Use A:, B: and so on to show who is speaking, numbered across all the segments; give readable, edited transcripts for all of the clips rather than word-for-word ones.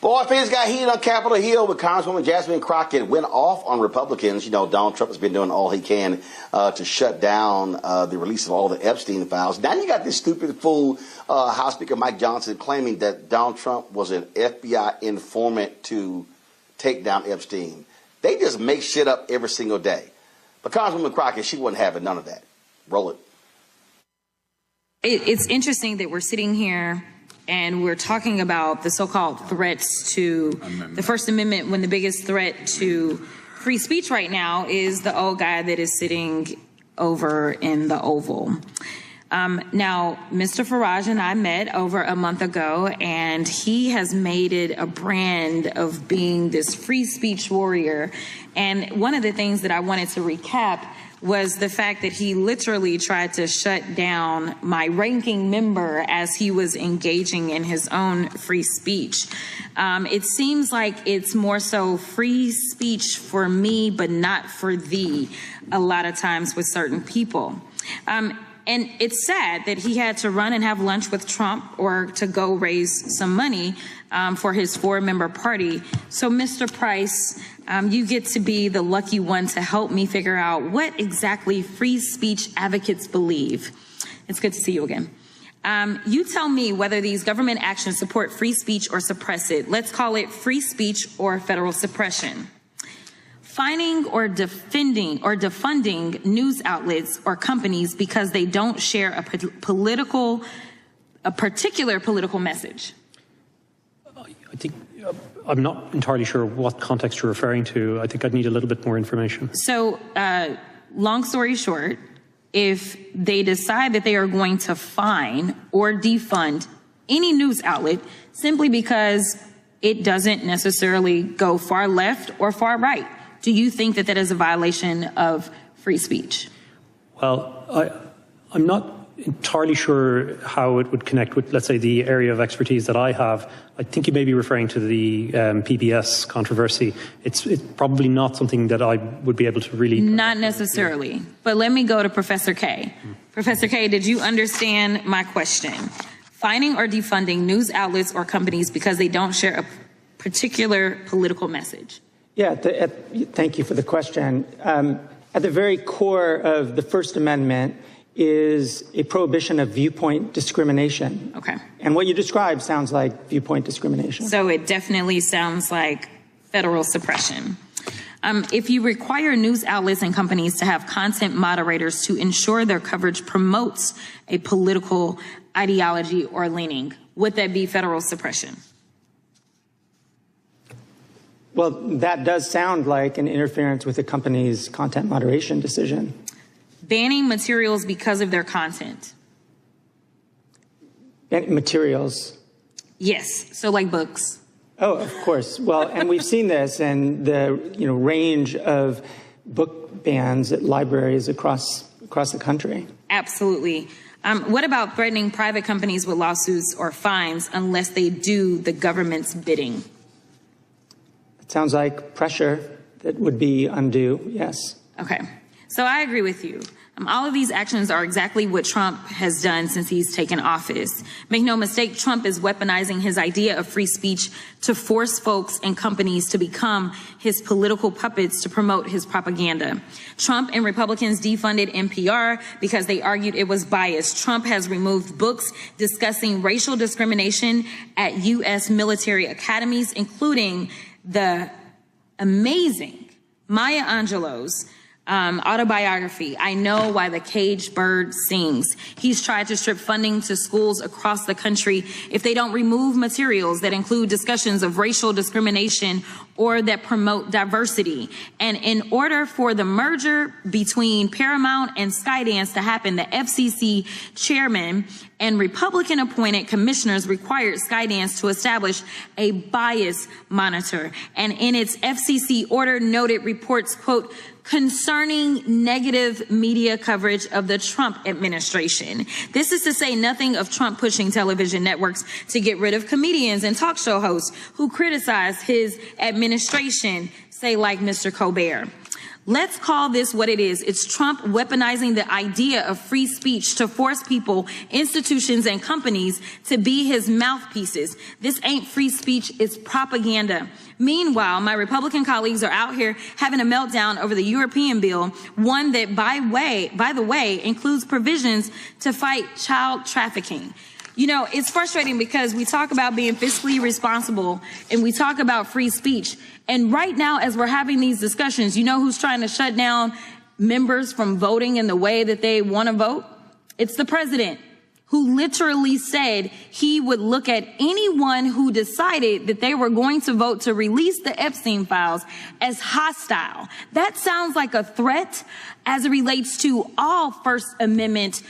A: Boy, things got heated on Capitol Hill with Congresswoman Jasmine Crockett went off on Republicans. You know, Donald Trump has been doing all he can to shut down the release of all the Epstein files. Now you got this stupid fool, House Speaker Mike Johnson, claiming that Donald Trump was an FBI informant to take down Epstein. They just make shit up every single day. But Congresswoman Crockett, she wasn't having none of that. Roland.
B: It's interesting that we're sitting here and we're talking about the so-called threats to the First Amendment when the biggest threat to free speech right now is the old guy that is sitting over in the Oval. Now, Mr. Farage and I met over a month ago, and he has made it a brand of being this free speech warrior. And one of the things that I wanted to recap was the fact that he literally tried to shut down my ranking member as he was engaging in his own free speech. It seems like it's more so free speech for me, but not for thee, a lot of times with certain people. And it's sad that he had to run and have lunch with Trump or to go raise some money for his 4-member party. So, Mr. Price, you get to be the lucky one to help me figure out what exactly free speech advocates believe. It's good to see you again. You tell me whether these government actions support free speech or suppress it. Let's call it free speech or federal suppression. Fining or defunding news outlets or companies because they don't share a particular political message.
C: I think I'm not entirely sure what context you're referring to. I think I'd need a little bit more information.
B: So, long story short, if they decide that they are going to fine or defund any news outlet simply because it doesn't necessarily go far left or far right, do you think that that is a violation of free speech?
C: Well, I'm not entirely sure how it would connect with, let's say, the area of expertise that I have. I think you may be referring to the PBS controversy. It's probably not something that I would be able to really...
B: Not necessarily. But let me go to Professor K. Professor K, did you understand my question? Fining or defunding news outlets or companies because they don't share a particular political message?
D: Yeah, thank you for the question. At the very core of the First Amendment is a prohibition of viewpoint discrimination.
B: Okay.
D: And what you described sounds like viewpoint discrimination.
B: So it definitely sounds like federal suppression. If you require news outlets and companies to have content moderators to ensure their coverage promotes a political ideology or leaning, would that be federal suppression?
D: Well, that does sound like an interference with the company's content moderation decision.
B: Banning materials because of their content.
D: Materials?
B: Yes, so like books.
D: Oh, of course. Well, and we've seen this in the range of book bans at libraries across the country.
B: Absolutely. What about threatening private companies with lawsuits or fines unless they do the government's bidding?
D: It sounds like pressure that would be undue, yes.
B: Okay, so I agree with you. All of these actions are exactly what Trump has done since he's taken office. Make no mistake, Trump is weaponizing his idea of free speech to force folks and companies to become his political puppets to promote his propaganda. Trump and Republicans defunded NPR because they argued it was biased. Trump has removed books discussing racial discrimination at U.S. military academies, including the amazing Maya Angelou's autobiography, I Know Why the Caged Bird Sings. He's tried to strip funding to schools across the country if they don't remove materials that include discussions of racial discrimination or that promote diversity. And in order for the merger between Paramount and Skydance to happen, the FCC chairman and Republican-appointed commissioners required Skydance to establish a bias monitor. And in its FCC order noted reports, quote, concerning negative media coverage of the Trump administration. This is to say nothing of Trump pushing television networks to get rid of comedians and talk show hosts who criticize his administration, say like Mr. Colbert. Let's call this what it is. It's Trump weaponizing the idea of free speech to force people, institutions, and companies to be his mouthpieces. This ain't free speech, it's propaganda. Meanwhile, my Republican colleagues are out here having a meltdown over the European bill, one that, by the way, includes provisions to fight child trafficking. You know, it's frustrating because we talk about being fiscally responsible and we talk about free speech. And right now, as we're having these discussions, you know who's trying to shut down members from voting in the way that they want to vote? It's the president, who literally said he would look at anyone who decided that they were going to vote to release the Epstein files as hostile. That sounds like a threat as it relates to all First Amendment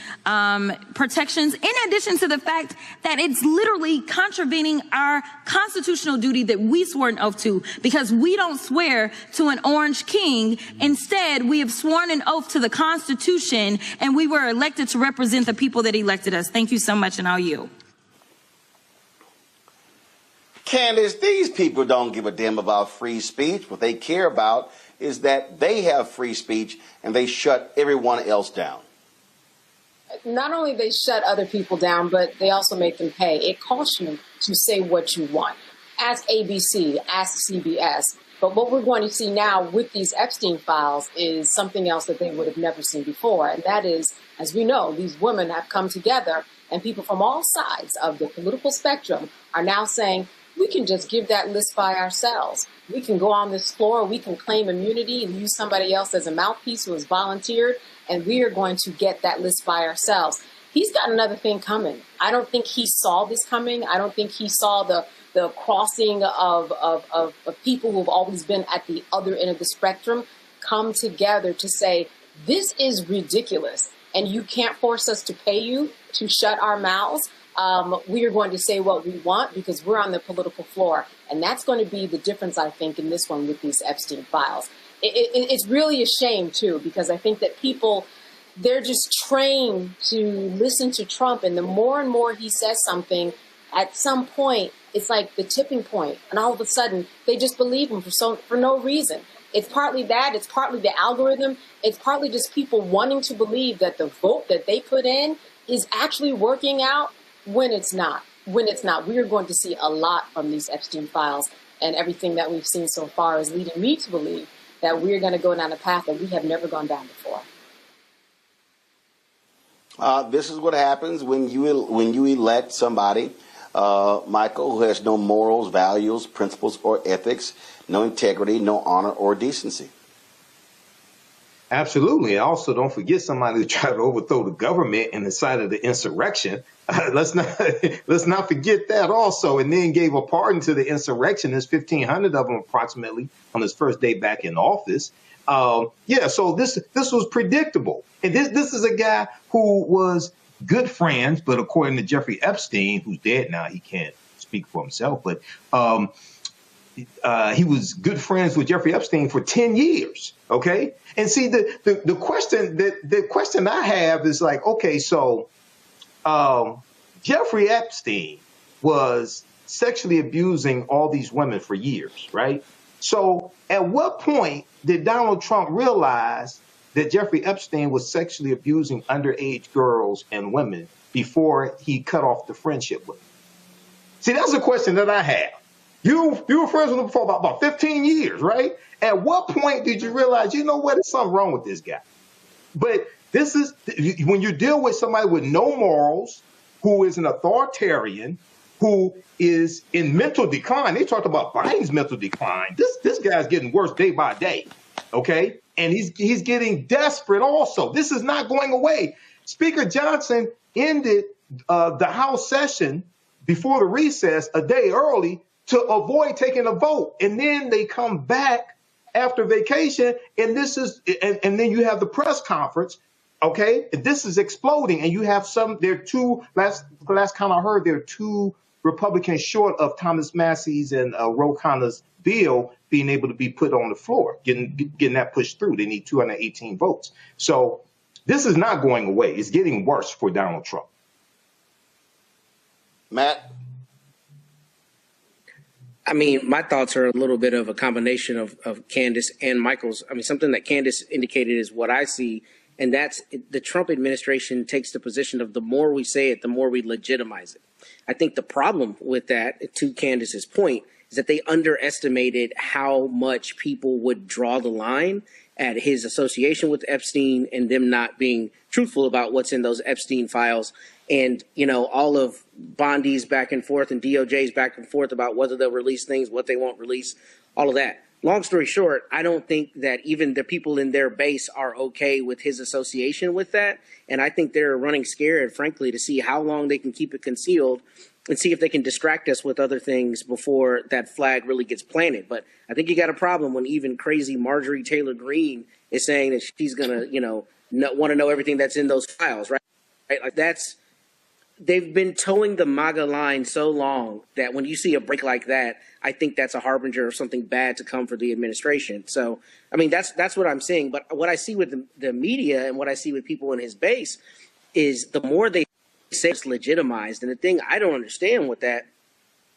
B: protections, in addition to the fact that it's literally contravening our constitutional duty that we swore an oath to, because we don't swear to an orange king. Instead, we have sworn an oath to the Constitution, and we were elected to represent the people that elected us. Thank you so much, and I'll yield.
A: Candace, these people don't give a damn about free speech. What they care about is that they have free speech and they shut everyone else down.
E: Not only they shut other people down, but they also make them pay. It costs you to say what you want. Ask ABC, ask CBS. But what we're going to see now with these Epstein files is something else that they would have never seen before. And that is, as we know, these women have come together, and people from all sides of the political spectrum are now saying, we can just give that list by ourselves. We can go on this floor, we can claim immunity and use somebody else as a mouthpiece who has volunteered, and we are going to get that list by ourselves. He's got another thing coming. I don't think he saw this coming. I don't think he saw the crossing of people who have always been at the other end of the spectrum come together to say, this is ridiculous, and you can't force us to pay you to shut our mouths. We are going to say what we want because we're on the political floor. And that's going to be the difference, I think, in this one with these Epstein files. It's really a shame, too, because I think that people, they're just trained to listen to Trump. And the more and more he says something, at some point, it's like the tipping point. And all of a sudden, they just believe him for no reason. It's partly that. It's partly the algorithm. It's partly just people wanting to believe that the vote that they put in is actually working out. When it's not, we are going to see a lot from these Epstein files, and everything that we've seen so far is leading me to believe that we're going to go down a path that we have never gone down before.
A: This is what happens when you elect somebody, Michael, who has no morals, values, principles, or ethics, no integrity, no honor or decency.
F: Absolutely. Also, don't forget somebody who tried to overthrow the government and incited the insurrection. Let's not forget that also. And then gave a pardon to the insurrectionists, 1,500 of them approximately, on his first day back in office. So this was predictable. And this is a guy who was good friends, but according to Jeffrey Epstein, who's dead now, he can't speak for himself, but he was good friends with Jeffrey Epstein for 10 years. OK, and see, the question I have is like, OK, so Jeffrey Epstein was sexually abusing all these women for years. Right. So at what point did Donald Trump realize that Jeffrey Epstein was sexually abusing underage girls and women before he cut off the friendship with them? See, that's a question that I have. You were friends with him for about 15 years, right? At what point did you realize, you know what, there's something wrong with this guy? But this is when you deal with somebody with no morals, who is an authoritarian, who is in mental decline. They talked about Biden's mental decline. This guy's getting worse day by day, okay? And he's getting desperate also. This is not going away. Speaker Johnson ended the House session before the recess a day early to avoid taking a vote. And then they come back after vacation, and and then you have the press conference, okay? This is exploding, and you have last time I heard, there are two Republicans short of Thomas Massey's and Ro Khanna's bill being able to be put on the floor, getting that pushed through. They need 218 votes. So this is not going away. It's getting worse for Donald Trump.
A: Matt?
G: I mean, my thoughts are a little bit of a combination of Candace and Michael's. I mean, something that Candace indicated is what I see, and that's the Trump administration takes the position of the more we say it, the more we legitimize it. I think the problem with that, to Candace's point, is that they underestimated how much people would draw the line at his association with Epstein and them not being truthful about what's in those Epstein files. And, you know, all of Bondi's back and forth and DOJ's back and forth about whether they'll release things, what they won't release, all of that. Long story short, I don't think that even the people in their base are okay with his association with that. And I think they're running scared, frankly, to see how long they can keep it concealed and see if they can distract us with other things before that flag really gets planted. But I think you got a problem when even crazy Marjorie Taylor Greene is saying that she's going to, you know, want to know everything that's in those files, right? Like that's, they've been towing the MAGA line so long that when you see a break like that, I think that's a harbinger of something bad to come for the administration. So, I mean, that's what I'm seeing. But what I see with the media and what I see with people in his base is the more they say it's legitimized. And the thing I don't understand with that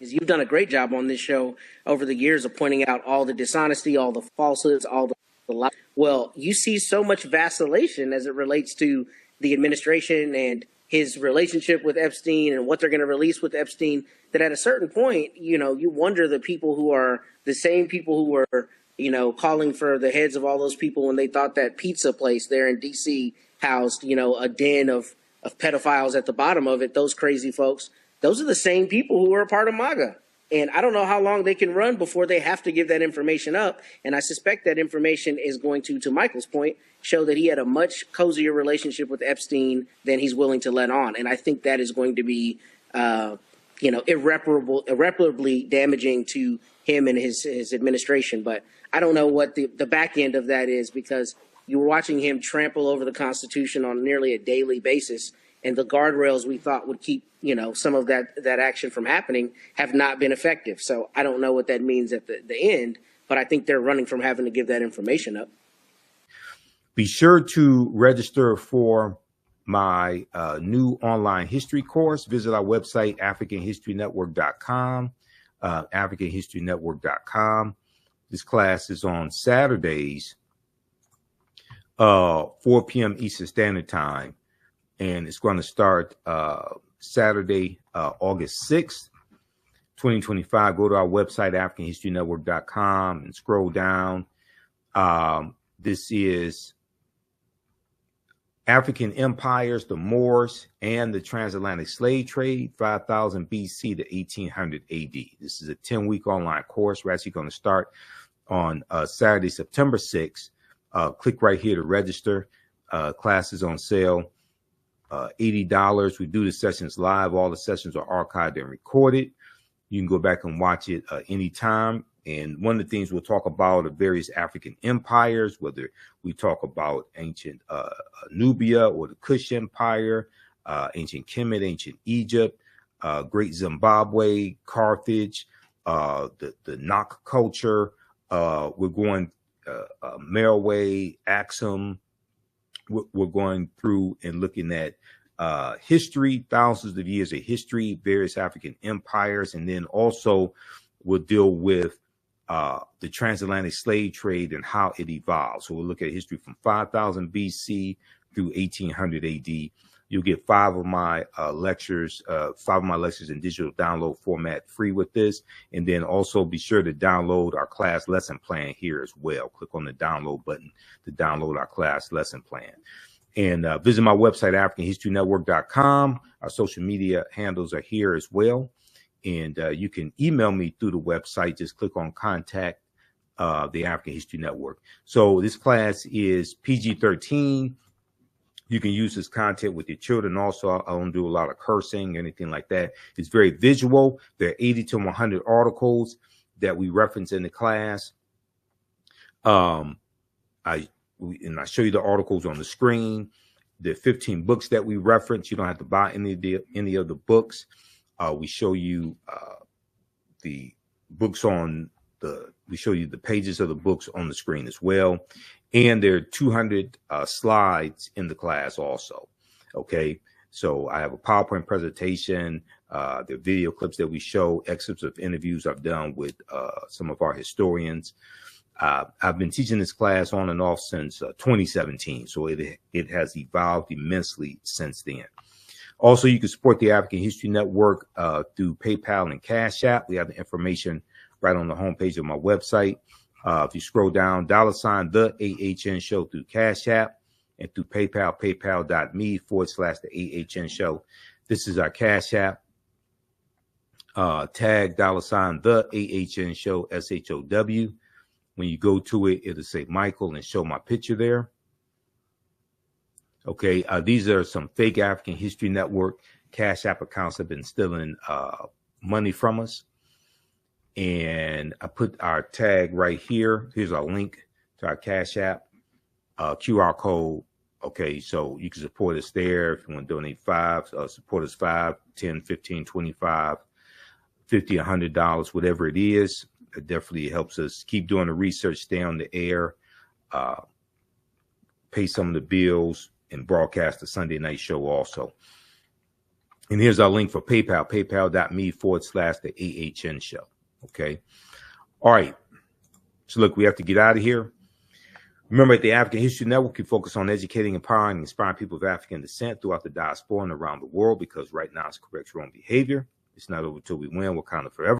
G: is you've done a great job on this show over the years of pointing out all the dishonesty, all the falsehoods, all the lies. Well, you see so much vacillation as it relates to the administration and his relationship with Epstein and what they're going to release with Epstein, that at a certain point, you know, you wonder the people who are the same people who were, you know, calling for the heads of all those people when they thought that pizza place there in D.C. housed, you know, a den of pedophiles at the bottom of it, those crazy folks, those are the same people who were a part of MAGA. And I don't know how long they can run before they have to give that information up. And I suspect that information is going to Michael's point, show that he had a much cozier relationship with Epstein than he's willing to let on. And I think that is going to be, you know, irreparably damaging to him and his administration. But I don't know what the back end of that is, because you were watching him trample over the Constitution on nearly a daily basis. And the guardrails we thought would keep, you know, some of that action from happening have not been effective. So I don't know what that means at the end, but I think they're running from having to give that information up.
H: Be sure to register for my new online history course. Visit our website, AfricanHistoryNetwork.com, AfricanHistoryNetwork.com. This class is on Saturdays, 4 p.m. Eastern Standard Time. And it's going to start Saturday, August 6th, 2025. Go to our website, AfricanHistoryNetwork.com, and scroll down. This is African empires, the Moors, and the transatlantic slave trade, 5000 BC to 1800 AD. This is a 10-week online course. We're actually going to start on Saturday, September 6th. Click right here to register. Class is on sale. $80. We do the sessions live. All the sessions are archived and recorded. You can go back and watch it anytime. And one of the things we'll talk about are various African empires, whether we talk about ancient Nubia or the Kush Empire, ancient Kemet, ancient Egypt, Great Zimbabwe, Carthage, the Nok culture. We're going Meroe, Axum. We're going through and looking at history, thousands of years of history, various African empires, and then also we'll deal with the transatlantic slave trade and how it evolved. So we'll look at history from 5000 BC through 1800 AD. You'll get 5 of my lectures in digital download format free with this. And then also be sure to download our class lesson plan here as well. Click on the download button to download our class lesson plan. And visit my website, AfricanHistoryNetwork.com. Our social media handles are here as well. And you can email me through the website. Just click on contact the African History Network. So this class is PG-13. You can use this content with your children. Also, I don't do a lot of cursing or anything like that. It's very visual. There are 80 to 100 articles that we reference in the class. I show you the articles on the screen. There are 15 books that we reference. You don't have to buy any of the books. We show you the books we show you the pages of the books on the screen as well. And there are 200 slides in the class also. Okay. So I have a PowerPoint presentation, the video clips that we show, excerpts of interviews I've done with some of our historians. I've been teaching this class on and off since 2017, so it has evolved immensely since then. Also, you can support the African History Network through PayPal and Cash App. We have the information right on the homepage of my website. If you scroll down, $ the AHN Show through Cash App, and through PayPal, paypal.me/the AHN Show. This is our Cash App. Tag $ the AHN Show, SHOW. When you go to it, it'll say Michael and show my picture there. Okay, these are some fake African History Network Cash App accounts that have been stealing money from us. And I put our tag right here. Here's our link to our Cash App, QR code. Okay, so you can support us there if you want to donate support us $5, $10, $15, $25, $50, $100, whatever it is. It definitely helps us keep doing the research, stay on the air, pay some of the bills, and broadcast the Sunday night show also. And here's our link for PayPal, paypal.me/the AHN Show. Okay. All right. So look, we have to get out of here. Remember, at the African History Network, we focus on educating, empowering, and inspiring people of African descent throughout the diaspora and around the world, because right now it's correct wrong behavior. It's not over till we win. We're kind of forever.